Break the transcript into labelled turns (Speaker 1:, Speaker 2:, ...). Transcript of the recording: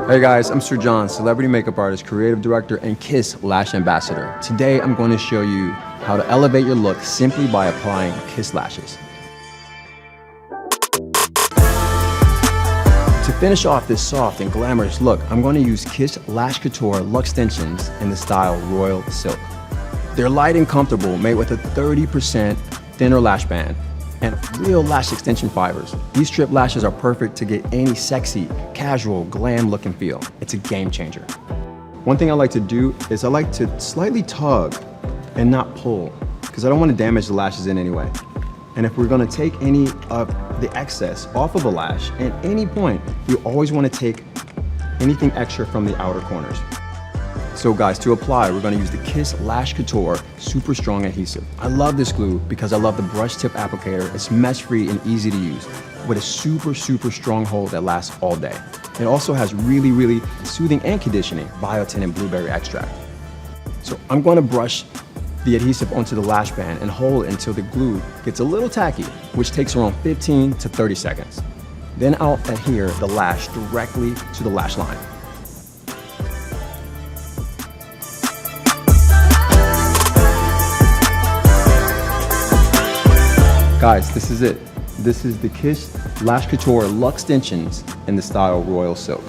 Speaker 1: Hey guys, I'm Sir John, celebrity makeup artist, creative director, and Kiss Lash Ambassador. Today I'm going to show you how to elevate your look simply by applying Kiss lashes. To finish off this soft and glamorous look, I'm going to use Kiss Lash Couture Luxe extensions in the style Royal Silk. They're light and comfortable, made with a 30% thinner lash band and real lash extension fibers. These strip lashes are perfect to get any sexy, casual, glam look and feel. It's a game changer. One thing I like to do is I like to slightly tug and not pull, because I don't want to damage the lashes in any way. And if we're going to take any of the excess off of a lash at any point, you always want to take anything extra from the outer corners. So guys, to apply, we're going to use the Kiss Lash Couture Super Strong Adhesive. I love this glue because I love the brush tip applicator. It's mess free and easy to use with a super strong hold that lasts all day. It also has really soothing and conditioning biotin and blueberry extract. So I'm going to brush the adhesive onto the lash band and hold it until the glue gets a little tacky, which takes around 15 to 30 seconds. Then I'll adhere the lash directly to the lash line. Guys, this is it. This is the Kiss Lash Couture Luxe extensions in the style Royal Silk.